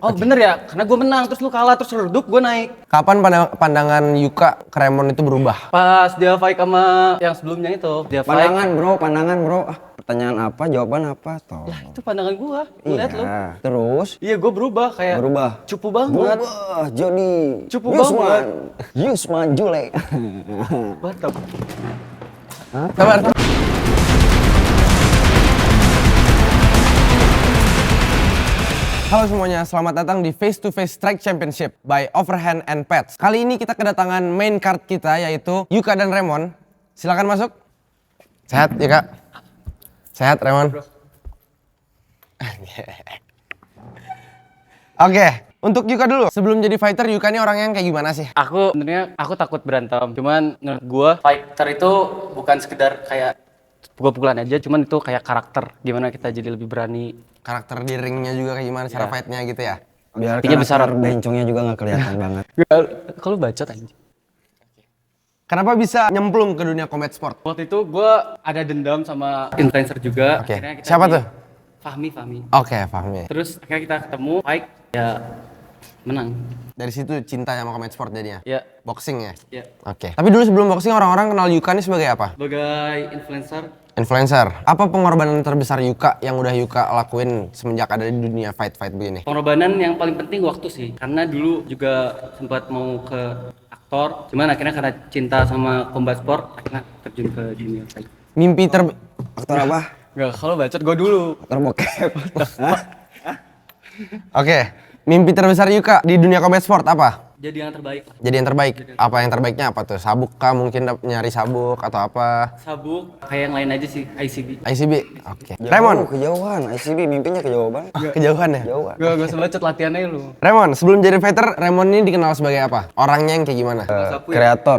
Oh bener ya, karena gue menang, terus lu kalah, terus lu redup, gue naik. Kapan pandangan Yuka ke Remon itu berubah? Pas dia fight sama yang sebelumnya itu, dia fight. Pandangan bro. Pertanyaan apa, jawaban apa toh? Lah itu pandangan gue, lihat lu. Terus? Iya gue berubah, kayak cupu banget. Berubah, Jody. Cupu banget. Yusman Jule. Batak. Sabar. Halo semuanya, selamat datang di Face to Face Strike Championship by Overhand and Pets. Kali ini kita kedatangan main card kita yaitu Yuka dan Remon. Silakan masuk. Sehat Yuka? Sehat Remon? Oke, untuk Yuka dulu. Sebelum jadi fighter, Yuka ini orangnya yang kayak gimana sih? Aku takut berantem. Cuman menurut gue fighter itu bukan sekedar kayak pukul-pukulan aja, cuman itu kayak karakter. Gimana kita jadi lebih berani. Karakter di ringnya juga kayak gimana cara fightnya gitu ya? Biar Artinya besar. bencongnya juga nggak kelihatan banget. Kalau bacot aja. Kenapa bisa nyemplung ke dunia combat sport? Waktu itu gue ada dendam sama influencer juga. Oke. Akhirnya kita Siapa tuh? Fahmi. Oke, Fahmi. Terus akhirnya kita ketemu, fight, ya menang. Dari situ cinta sama combat sport jadinya? Ya. Boxing ya? Ya. Oke. Tapi dulu sebelum boxing orang-orang kenal Yuka ini sebagai apa? Sebagai influencer, Influencer. Apa pengorbanan terbesar Yuka yang udah Yuka lakuin semenjak ada di dunia fight-fight begini? pengorbanan yang paling penting waktu sih. Karena dulu juga sempat mau ke aktor, cuman akhirnya karena cinta sama combat sport, akhirnya terjun ke dunia fight. Mimpi Aktor apa? Enggak, kalau bacot gue dulu. Aktor bokep. Hah? Oke. Mimpi terbesar Yuka di dunia combat sport apa? Jadi yang terbaik lah. Jadi yang terbaik. Apa yang terbaiknya apa tuh? Sabuk kah? Mungkin nyari sabuk atau apa? Sabuk, kayak yang lain aja sih, ICB. ICB. Oke. Remon. Kejauhan, ICB mimpinya kejauhan. Kejauhan ya? Jauhan. Gak usah bacot, latihannya lu. Remon, sebelum jadi fighter, Remon ini dikenal sebagai apa? Orangnya yang kayak gimana? Sapu ya? Kreator.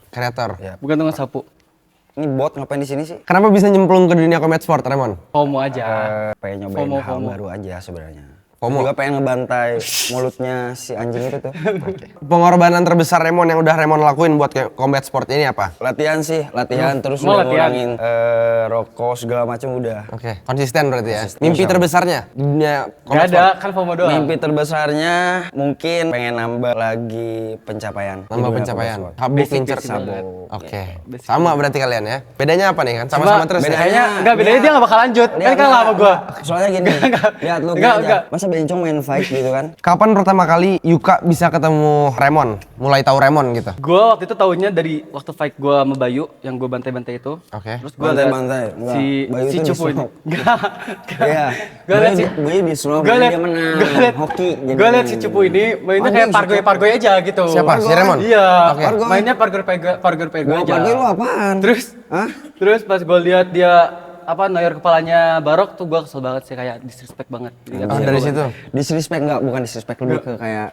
Kreator. Bukan tukang sapu. Ini bot ngapain di sini sih? Kenapa bisa nyemplung ke dunia combat sport, Remon? FOMO aja. Pengen nyobain hal FOMO. baru aja sebenarnya. FOMO? Juga pengen ngebantai mulutnya si anjing itu tuh. Pengorbanan terbesar Remon yang udah Remon lakuin buat combat sport ini apa? Latihan sih, terus Mau udah latihan? ngurangin rokok segala macam udah. Oke, konsisten berarti ya. Mimpi terbesarnya di dunia Gak combat ada, sport. kan FOMO doang. Mimpi terbesarnya mungkin pengen nambah lagi pencapaian. Di Nambah dunia pencapaian. combat sport. Sabuk Basic incer. banget. Oke. Sama berarti kalian ya. Bedanya apa nih kan? Sama-sama terus ya? bedanya Bedanya dia gak bakal lanjut. Kan kalah sama gua. Soalnya gini, lihat lu Enggak, aja. enggak. Masa bencong main fight gitu kan? Kapan pertama kali Yuka bisa ketemu Remon? Mulai tahu Remon gitu? Gua waktu itu taunya dari waktu fight gua sama Bayu yang gua bantai-bantai itu. Oke. Terus gua liat Bantai-bantai, enggak. si Bayu si tuh Cupu ini. di-smoke. Enggak. Iya. Gua liat si Bayu di slow, Gua liat dia menang. Gua liat Hoki. Gua liat si Cupu ini mainnya kayak Anjing, pargoy aja gitu. Siapa? Si Remon? Iya. Oke. Mainnya pargoy Gua aja. pagi lu apaan? Terus Hah? Terus pas gua liat dia noyor kepalanya Barok tuh gua kesel banget sih, kayak disrespect banget. Jadi Oh, dari situ. Disrespect enggak? Bukan disrespect, lebih ke kayak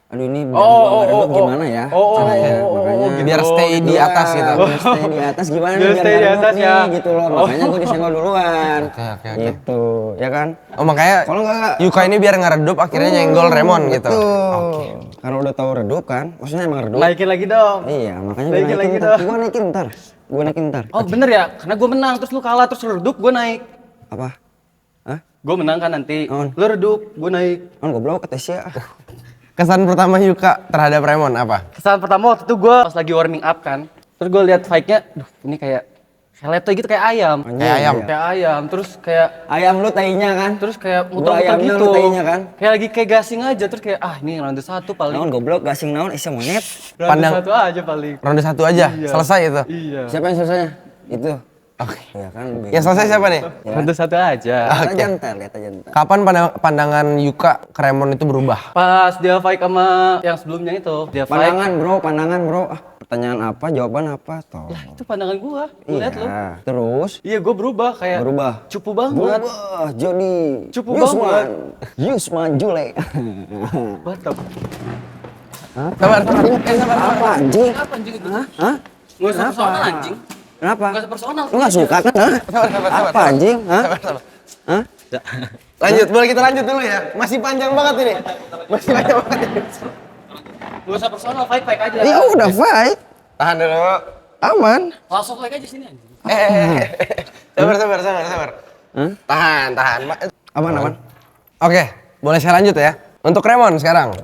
aduh ini Oh, gimana ya? oh, Caranya, oh, makanya gitu. Biar stay di Iya, atas gitu. biar stay di atas gimana Biar nih, stay di nggak atas nih, ya. gitu loh. Makanya gue disenggol duluan. Oke. Gitu, ya kan? Oh makanya Kalau nggak Yuka ini biar nggak redup akhirnya nyenggol Remon gitu. Betul. Karena udah tahu redup kan, maksudnya emang redup. Naikin lagi dong. Iya, makanya Naikin gue lagi naikin ntar. dong. Gue naikin ntar. Oh bener ya, karena gue menang, terus lu kalah, terus lu redup, gue naik. Apa? Hah? Gue menang kan nanti, On. lu redup, gue naik. Kan goblok ke Tesya. Kesan pertama Yuka terhadap Remon apa? Kesan pertama waktu itu gue pas lagi warming up kan, terus gue lihat fight-nya, duh ini kayak letoy gitu, kayak ayam. Kayak ayam. Kayak ayam, terus kayak Ayam lu tainya kan? terus kayak Gua muter-muter ayamnya, gitu. lu tainya kan? Kayak lagi kayak gasing aja, terus kayak ini ronde satu paling. Naon goblok gasing naon isya monyet. Ronde Pandang- satu aja paling. Ronde 1 aja, Iya. selesai itu. Iya. Siapa yang selesainya? Itu. Oke. Ya kan. Yang selesai siapa nih? Ronde satu aja. Lihat aja ntar. Kapan pandangan Yuka ke Remon itu berubah? Pas dia fight sama yang sebelumnya itu, dia fight. Pandangan bro. Pertanyaan apa, jawaban apa toh? Lah itu pandangan gua, lihat lu. Terus Iya, gue berubah kayak cupu banget. Berubah, Jody. Cupu banget. Yusman Jule. Batak. Sabar. Apa anjing? Apa anjing itu? Hah? Nggak usah personal anjing. Kenapa? Nggak usah personal. Lu nggak suka kan? Hah? Apa anjing? Hah? Hah? Lanjut, boleh kita lanjut dulu ya? Masih panjang banget ini. Masih panjang banget ini. Nggak usah personal, fight aja. Ya udah fight. Tahan dulu. Aman. Langsung fight aja sini anjing. Sabar. Hah? Tahan. Aman. Oke, boleh saya lanjut ya? Untuk Remon sekarang.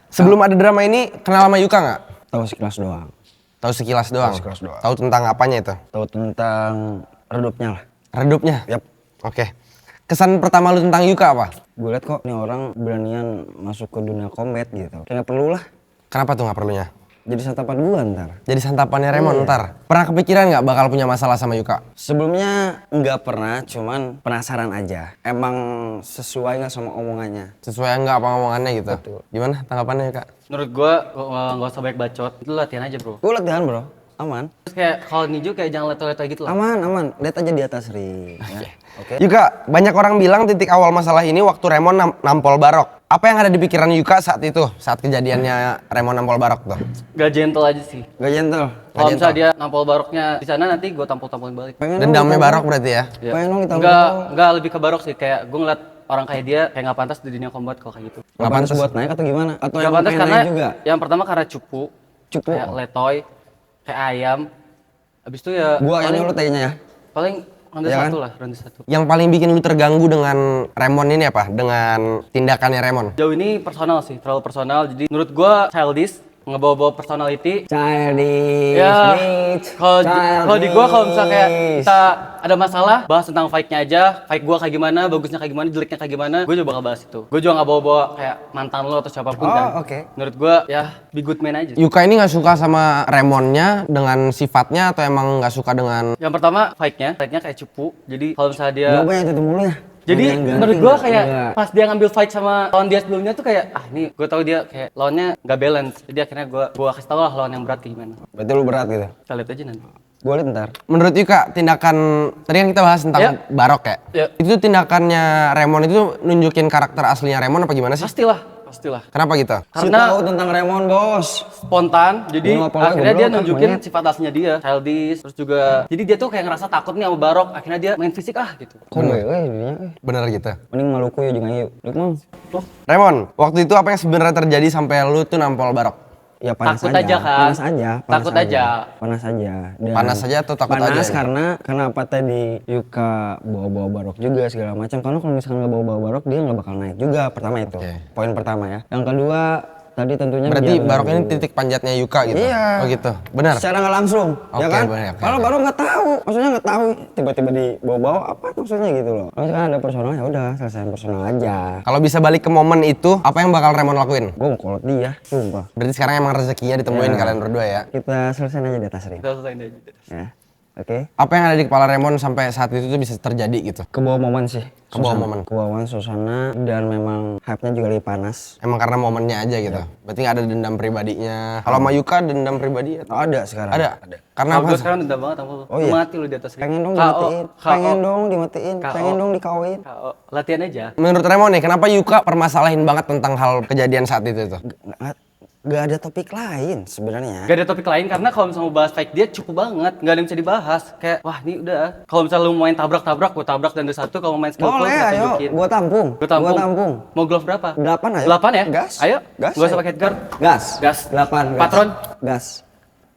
Sebelum ada drama ini, kenal sama Yuka nggak? Tahu sekilas doang. Tahu sekilas doang? Sekilas doang. Tahu tentang apanya itu? Tahu tentang redupnya lah. Redupnya? Yap. Oke. Kesan pertama lu tentang Yuka apa? Gue liat kok ini orang beranian masuk ke dunia combat gitu. Kayak nggak perlu lah. Kenapa tuh nggak perlunya? Jadi santapan gua ntar. Jadi santapannya Remon ntar. Pernah kepikiran nggak bakal punya masalah sama Yuka? Sebelumnya nggak pernah, cuman penasaran aja. Emang sesuai nggak sama omongannya? Sesuai nggak apa ngomongannya gitu? Betul. Gimana tanggapannya Yuka? Menurut gua nggak usah banyak bacot, itu latihan aja bro. Gue latihan bro, aman. Terus kayak kalau ninju kayak jangan leto-leto gitu lah. Aman. Lihat aja di atas ring. Ya. Oke. Yuka, banyak orang bilang titik awal masalah ini waktu Remon nampol Barok. Apa yang ada di pikiran Yuka saat itu? Saat kejadiannya Remon nampol Barok tuh? Gak gentle aja sih. Gak gentle. Kalau misalnya dia nampol baroknya di sana nanti gue tampol-tampolin balik. Dendamnya Barok berarti ya? Ya. Pengen dong ditampol. Enggak lebih ke barok sih, kayak gue ngeliat orang kayak dia kayak nggak pantas di dunia combat kalau kayak gitu. Nggak pantas buat naik atau gimana? Atau Nggak emang pantas pengen karena naik juga? yang pertama karena cupu, Cupu. kayak letoy, kayak ayam. Abis itu ya Gua ayamnya lu tanya ya. paling ronde Ya satu kan? lah, ronde satu. Yang paling bikin lu terganggu dengan Remon ini apa? Dengan tindakannya Remon? Jauh ini personal sih, terlalu personal. Jadi menurut gua childish, ngebawa-bawa personality. Childish. Ya, bitch. kalau di gua kalau misalnya kayak Childish. kita ada masalah, bahas tentang fight-nya aja, fight gua kayak gimana, bagusnya kayak gimana, jeleknya kayak gimana, gua juga bakal bahas itu. Gua juga nggak bawa-bawa kayak mantan lo atau siapapun Oh, kan. oke. Menurut gua ya be good man aja. Yuka ini nggak suka sama Remonnya dengan sifatnya atau emang nggak suka dengan... Yang pertama fight-nya kayak cupu. Jadi kalau misalnya dia Gua yang itu mulu ya. jadi Yang menurut ganti gua nggak? kayak Nggak. pas dia ngambil fight sama lawan dia sebelumnya tuh kayak ini gua tahu dia kayak lawannya nggak balance. Jadi akhirnya gua kasih tahu lah lawan yang berat kayak gimana. Berarti lu berat gitu. Kita lihat aja nanti. Gua liat ntar. Menurut Yuka, tindakan... Tadi kan kita bahas tentang Ya. Barok ya? Ya. Itu tindakannya Remon itu nunjukin karakter aslinya Remon apa gimana sih? Pastilah. Kenapa gitu? Si Karena tahu tentang Remon bos. spontan, jadi Gua ngapa akhirnya goblok dia kan, nunjukin monyet. sifat aslinya dia, childish, terus juga jadi dia tuh kayak ngerasa takut nih sama Barok, akhirnya dia main fisik gitu. Kok gue dunia Bener gitu. Mending Maluku ya juga yuk. Yuk mau. Remon, waktu itu apa yang sebenarnya terjadi sampai lu tuh nampol Barok? Ya panas Takut aja. aja kan? Panas aja. Takut aja. Panas aja. Dan Panas aja atau takut panas aja Panas ini? karena apa tadi Yuka bawa-bawa Barok juga segala macam. Karena kalau misalkan nggak bawa-bawa Barok dia nggak bakal naik juga. Pertama itu. Oke. Poin pertama ya. Yang kedua tadi tentunya Berarti biar Barok ini baru- titik panjatnya Yuka gitu? Iya. Oh gitu, benar? Secara nggak langsung, Oke, ya kan? bener, oke, Kalau oke. baru nggak tahu, maksudnya nggak tahu tiba-tiba dibawa-bawa apa maksudnya gitu loh. Kalau misalkan ada personal ya udah selesai personal aja. Kalau bisa balik ke momen itu, apa yang bakal Remon lakuin? Gue mau kolot dia, sumpah. Berarti sekarang emang rezekinya ditemuin Ya. kalian berdua ya? Kita selesaiin aja di atas ring. Kita selesaiin aja. Ya, oke. Apa yang ada di kepala Remon sampai saat itu tuh bisa terjadi gitu? Kebawa momen sih. Kebawa Suasana. momen. Kebawa momen suasana dan memang hype-nya juga lagi panas. Emang karena momennya aja gitu? Berarti nggak ada dendam pribadinya? Kalau sama Yuka dendam pribadi atau? Ada sekarang. Ada? Karena Kalau apa? gue sekarang dendam banget sama lu. Oh iya? Mati lu di atas ring. Pengen dong KO, dimatiin. KO, Pengen dong dimatiin. KO. Pengen dong dikawin. KO. Latihan aja. Menurut Remon nih, kenapa Yuka permasalahin banget tentang hal kejadian saat itu tuh? Gak ada topik lain sebenarnya. Gak ada topik lain karena kalau misalnya mau bahas fight dia cukup banget, gak ada yang bisa dibahas. Kayak wah ini udah. Kalau misalnya lu main tabrak-tabrak, gue tabrak dan satu. Kalau mau main skill Boleh, ayo. Gua tampung. Gue tampung. Gua tampung. Mau glove berapa? 8 ayo. 8 ya? Gas. Ayo. Gas. Gak usah ayo. pakai headguard. Gas. Gas. 8. Gas. Patron. Gas.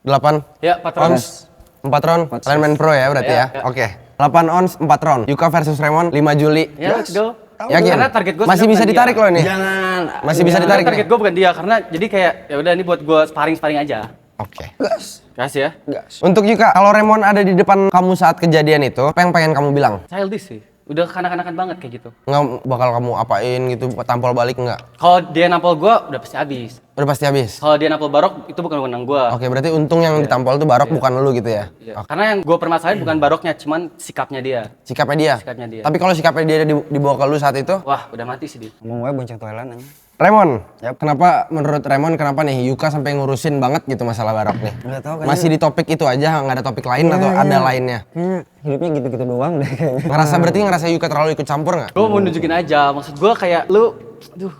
8 Ya, patron. ons, 4 round. Kalian main pro ya berarti ya? Ya, ya. Oke. 8 ons, 4 round. Yuka versus Remon, 5 Juli. Ya, let's go. Yakin? Karena target gue Masih bisa ditarik loh ini? Jangan. Masih bisa jangan. ditarik target nih? gue bukan dia karena jadi kayak ya udah ini buat gue sparring aja. Oke. Gas. Kasih ya. Gas. Untuk Yuka, kalau Remon ada di depan kamu saat kejadian itu, apa yang pengen kamu bilang? Childish sih. Udah kanak-kanakan banget kayak gitu. Nggak bakal kamu apain gitu, tampol balik nggak? Kalau dia nampol gue udah pasti habis. Udah pasti habis? Kalau dia nampol Barok itu bukan wewenang gue. Oke, berarti untung yang ditampol tuh Barok bukan lu gitu ya? Iya. Karena yang gue permasalahin bukan Baroknya, cuman sikapnya dia. Sikapnya dia? Sikapnya dia. Tapi kalau sikapnya dia dibawa ke lu saat itu? Wah, udah mati sih dia. Ngomong gue bonceng toilet aja. Remon, Yap. kenapa menurut Remon kenapa nih Yuka sampai ngurusin banget gitu masalah Barok nih? Nggak tahu kayaknya. Masih di topik itu aja, nggak ada topik lain atau ada lainnya? Kayaknya hidupnya gitu-gitu doang deh kayaknya. Ngerasa Yuka terlalu ikut campur nggak? Gue mau nunjukin aja, maksud gue kayak lu, aduh,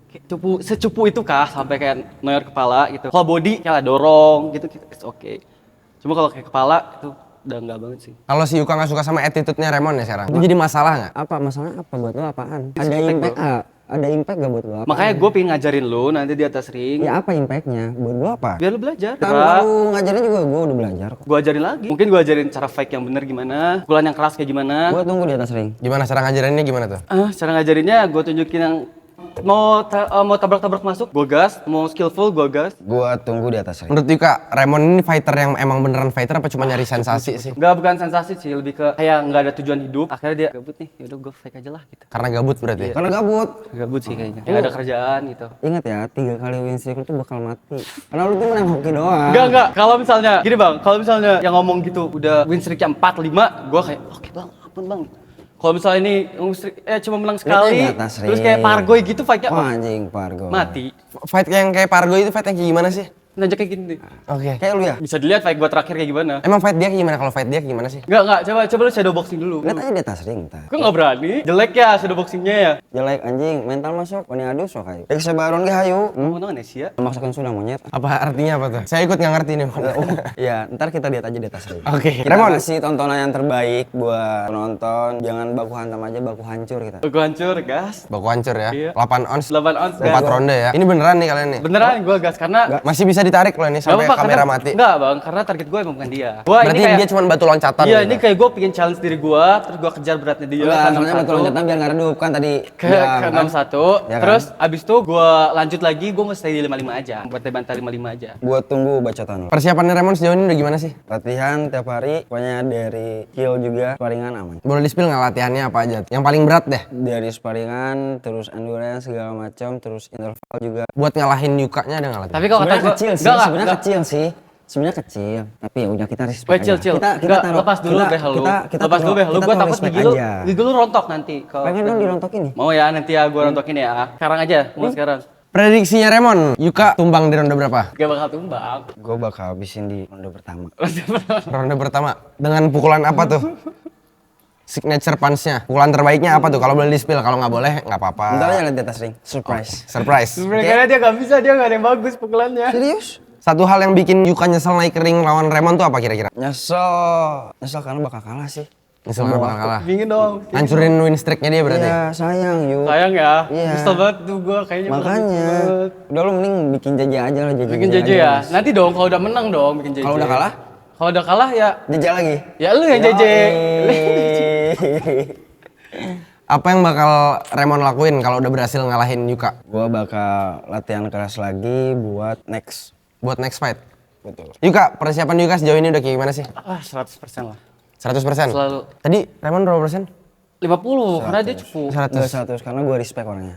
kayak secupu itu kah sampai kayak noyor kepala gitu. Kalau body kayak dorong gitu, it's okay. Cuma kalau kayak kepala itu udah enggak banget sih. Kalau si Yuka nggak suka sama attitude-nya Remon ya sekarang, itu jadi masalah nggak? Apa masalahnya apa buat lo apaan? Ada Respect, impact bro. Ada impact gak buat lo? Apa? Makanya gue pengen ngajarin lu nanti di atas ring, Ya apa impactnya? Buat gue apa? biar lu belajar. Tahun baru ngajarin juga gue udah belajar kok. Gue ajarin lagi. Mungkin gue ajarin cara fight yang bener gimana, pukulan yang keras kayak gimana. Gue tunggu di atas ring. Gimana cara ngajarinnya gimana tuh? Cara ngajarinnya gue tunjukin yang Mau tabrak-tabrak masuk, gue gas. Mau skillful, gue gas. Gua tunggu di atas ring. Menurut Yuka, Raymond ini fighter yang emang beneran fighter apa cuma nyari sensasi sih? Enggak, bukan sensasi sih, lebih ke kayak nggak ada tujuan hidup. Akhirnya dia gabut nih, yaudah gue fake aja lah gitu. Karena gabut berarti. Karena gabut. Gabut sih kayaknya. Nggak ada kerjaan gitu. Ingat ya, 3 kali win streak lu tuh bakal mati. Karena lu tuh menang hoki doang. Enggak. Kalau misalnya, gini bang, kalau misalnya yang ngomong gitu udah win streaknya 4, 5, gue kayak oke bang, ampun bang. Kalau misalnya ini win streak, cuma menang sekali, di atas terus kayak ring. Pargoy gitu fightnya, Wah anjing, Pargo. mati. Fight yang kayak Pargo itu fight yang kayak gimana sih? Nanjak kayak gini. Oke. Kayak lu ya? Bisa dilihat fight gue terakhir kayak gimana. Emang fight dia kayak gimana? Kalau fight dia kayak gimana sih? Enggak, coba lu shadow boxing dulu. Lihat aja di atas ring ntar. Gue nggak berani. Jelek ya shadow boxingnya ya. Jelek anjing, mental masuk, wani adus sok ayo. Reksa baron ge hayu. Mau nonton Asia? Memaksakan sudah monyet. Apa artinya apa tuh? Saya ikut nggak ngerti nih. Iya, ntar kita lihat aja di atas ring. Oke. Kita Raymond. kasih tontonan yang terbaik buat penonton. Jangan baku hantam aja, baku hancur kita. Gue hancur, gas. Baku hancur ya. Iya. 8 ons. 8 ounce, 4 gas. ronde ya. Ini beneran nih kalian nih. Beneran gue gas karena Masih bisa ditarik loh ini sampai apa-apa, kamera karena- mati. Enggak bang, karena target gue emang bukan dia. Gua Berarti ini kayak, dia cuma batu loncatan iya gitu. ini kayak gue pengen challenge diri gue, terus gue kejar beratnya dia. Enggak, kan soalnya 61. betul loncatan biar nggak redup kan tadi. ke bilang, kan? 61, Ya kan? terus abis itu gue lanjut lagi, gue mau stay di 55 aja, buat bantai 55 aja. Gua tunggu bacotan lu. Persiapannya Raymond sejauh ini udah gimana sih? Latihan tiap hari, pokoknya dari kill juga, sparingan aman. Boleh di-spill nggak latihannya apa aja? Yang paling berat deh. Dari sparingan, terus endurance segala macam, terus interval juga. Buat ngalahin Yukanya ada nggak latihan? Tapi kalau kata Sebenarnya gue, kecil sih, sebenarnya kecil sih. Sebenarnya kecil, tapi ya udah kita respect Weh, chill. aja. Enggak, lepas dulu beh lu. Lepas dulu beh lu, gue takut gigi lu rontok nanti. Pengen dong dirontokin nih. Mau ya nanti ya gue rontokin ya. Sekarang aja, mau sekarang. Prediksinya Raymond, Yuka tumbang di ronde berapa? Gak bakal tumbang. Gue bakal habisin di ronde pertama. Ronde pertama. Dengan pukulan apa tuh? Signature punch-nya. Pukulan terbaiknya apa tuh? Kalau boleh di-spill, kalau nggak boleh nggak apa-apa. Bentar aja lihat di atas ring, surprise. Surprise. Sebenarnya dia gak bisa, dia gak ada yang bagus pukulannya. Serius? Satu hal yang bikin Yuka nyesel naik ke ring lawan Raymond tuh apa kira-kira? Nyesel karena bakal kalah sih. Nyesel karena bakal kalah. Bingin dong. Hancurin win streak-nya dia berarti. Iya, sayang yuk. Sayang ya, Iya. kesel banget tuh gue kayaknya. Makanya, udah lu mending bikin jaja aja lah, jaja. Bikin JJ ya, nanti dong kalau udah menang dong bikin JJ. Kalau udah kalah? Kalau udah kalah ya, Jaja lagi. ya lu yang JJ. Apa yang bakal Raymond lakuin kalau udah berhasil ngalahin Yuka? Gua bakal latihan keras lagi buat next. Buat next fight. Betul. Yuka, persiapan Yuka sejauh ini udah kayak gimana sih? 100% lah. 100%? Selalu. Tadi Raymond berapa persen? 50, karena dia cupu. 100 karena gua respect orangnya.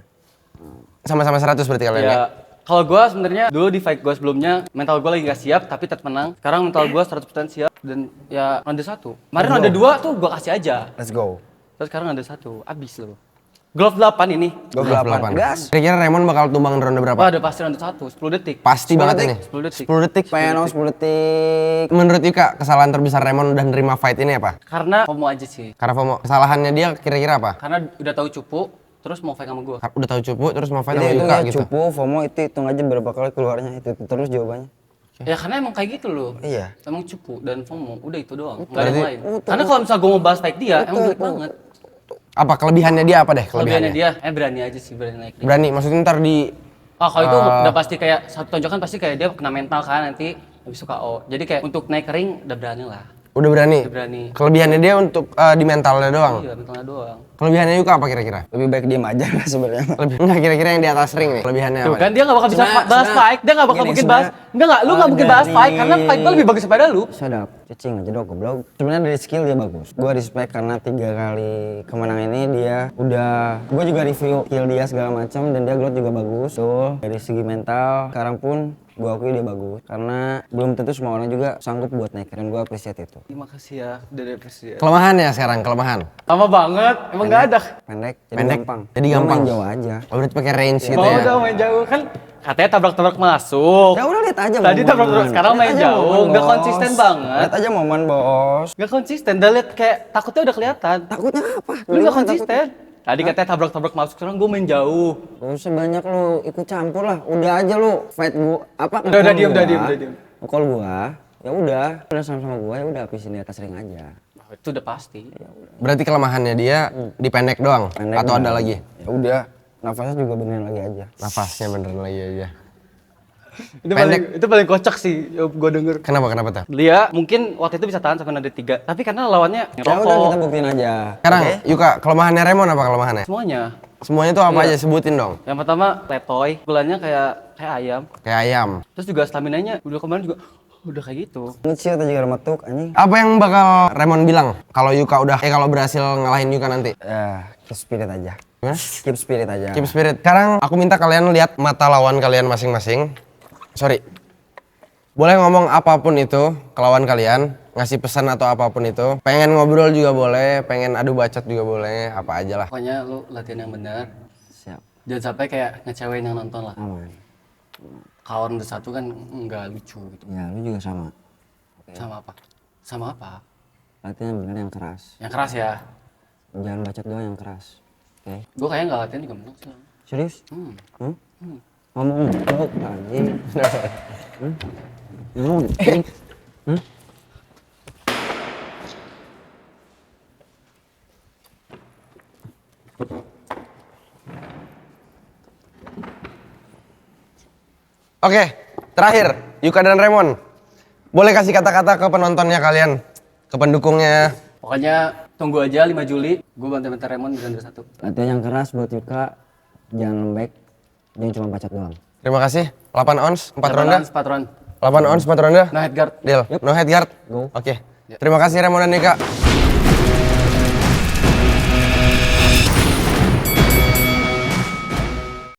Sama-sama 100 berarti kalian ya? Ya, kalau gue sebenarnya dulu di fight gue sebelumnya mental gue lagi gak siap tapi tetap menang. Sekarang mental gue 100% siap dan ya ronde 1. Kemarin ronde 2 tuh gue kasih aja. Let's go. Terus sekarang ronde 1, abis loh. Glove 8 ini. Gua 8. Gas. Kira-kira Raymond bakal tumbang di ronde berapa? Wah, udah pasti ronde 1, 10 detik. Pasti 10 banget detik. ini. 10 detik. 10 detik. Pengen 10 detik. Menurut Yuka, kesalahan terbesar Raymond udah nerima fight ini apa? Karena FOMO aja sih. Karena FOMO. Kesalahannya dia kira-kira apa? Karena udah tahu cupu, terus mau fight sama gue. Udah tahu cupu terus mau fight Jadi sama itu Yuka ya gitu. cupu, FOMO itu hitung aja berapa kali keluarnya itu terus jawabannya. Ya karena emang kayak gitu loh. Iya. Emang cupu dan FOMO, udah itu doang. Gak ada yang Berarti- lain. Karena kalau misalnya gue mau bahas fight dia, emang jelek banget. Apa kelebihannya dia apa deh? Kelebihannya dia, berani aja sih, berani naik ring. Berani, maksudnya ntar di Kalau itu udah pasti kayak satu tonjokan pasti kayak dia kena mental kan nanti habis itu KO. Jadi kayak untuk naik ke ring udah berani lah. udah berani. Udah berani. Kelebihannya dia untuk di mentalnya doang. Iya, mentalnya doang. Kelebihannya Yuka apa kira-kira? Lebih baik diem aja lah sebenarnya. Lebih enggak kira-kira yang di atas ring nih. Kelebihannya Tuh apa? kan dia gak bakal bisa bahas fight, dia gak bakal gini, mungkin bahas. Enggak, lu gak mungkin bahas fight karena fight gue lebih bagus daripada lu. Sadap, cacing aja dong goblok. Sebenarnya dari skill dia bagus. Gua respect karena 3 kali kemenangan ini dia udah. Gua juga review skill dia segala macam dan dia growth juga bagus. Tuh dari segi mental sekarang pun gua akui dia bagus karena belum tentu semua orang juga sanggup buat naik dan gua appreciate itu. Terima kasih ya, udah apresiasi. Kelemahan ya sekarang, kelemahan. Lama banget, emang gak ada. Pendek, jadi Pendek, gampang. jadi Gua gampang. main jauh aja. Oh, berarti pakai range gitu Mau ya. dong main jauh kan katanya tabrak-tabrak masuk. Ya udah lihat aja. Tadi momen. tabrak-tabrak, sekarang Lihat main aja jauh, momen, nggak Bos. konsisten banget. Lihat aja momen bos. Gak konsisten, udah liat kayak takutnya udah kelihatan. Takutnya apa? Lu gak konsisten. Tadi katanya tabrak-tabrak masuk, sekarang gue main jauh. Gak usah banyak lu ikut campur lah. Udah aja lu fight gua apa? Udah nge-call diem, gua. udah diem. Nge-call gua, ya udah sama-sama gua ya udah habisin di atas ring aja. Oh, itu udah pasti. Berarti kelemahannya dia di pendek doang Pendek atau ada doang. lagi? Ya udah, nafasnya juga benerin lagi aja. Nafasnya beneran lagi aja. Itu paling kocak sih gue denger. Kenapa tuh? Dia mungkin waktu itu bisa tahan sampai ronde 3, tapi karena lawannya Ya udah kita ngerokok. buktiin aja. Sekarang Oke? Yuka, kelemahannya Raymond apa kelemahannya? Semuanya. Semuanya tuh apa Iya. aja? Sebutin dong. Yang pertama letoy, pukulannya kayak ayam. Kayak ayam. Terus juga staminanya udah kemarin juga udah kayak gitu. Ngecil tadi juga metuk anjing. Apa yang bakal Remon bilang kalau Yuka kalau berhasil ngalahin Yuka nanti? Keep spirit aja. Gimana? Keep spirit aja. Keep spirit. Sekarang aku minta kalian lihat mata lawan kalian masing-masing. Sorry. Boleh ngomong apapun itu ke lawan kalian, ngasih pesan atau apapun itu. Pengen ngobrol juga boleh, pengen adu bacot juga boleh, apa aja lah. Pokoknya lu latihan yang benar. Siap. Jangan sampai kayak ngecewain yang nonton lah. Aman. Kawan udah satu kan nggak lucu gitu. Ya, lu juga sama. Sama apa? Sama apa? Latihan bener yang keras. Yang keras ya. Jangan bacot doang yang keras. Oke. Gue kayaknya nggak latihan juga menang sih. Serius? Hmm. Ngomong metuk anjing. Ngomong metuk. Oke, terakhir Yuka dan Remon. Boleh kasih kata-kata ke penontonnya kalian, ke pendukungnya. Pokoknya tunggu aja 5 Juli. Gue bantai-bantai Raymond di Gandra 1. Latihan yang keras buat Yuka. Jangan lembek. Jangan cuma bacot doang. Terima kasih. 8 ons, 4 ronde. 4 round. 8 ons, 4 ronde. No head guard. Deal. No head guard. Go. Oke. Terima kasih Remon dan Yuka.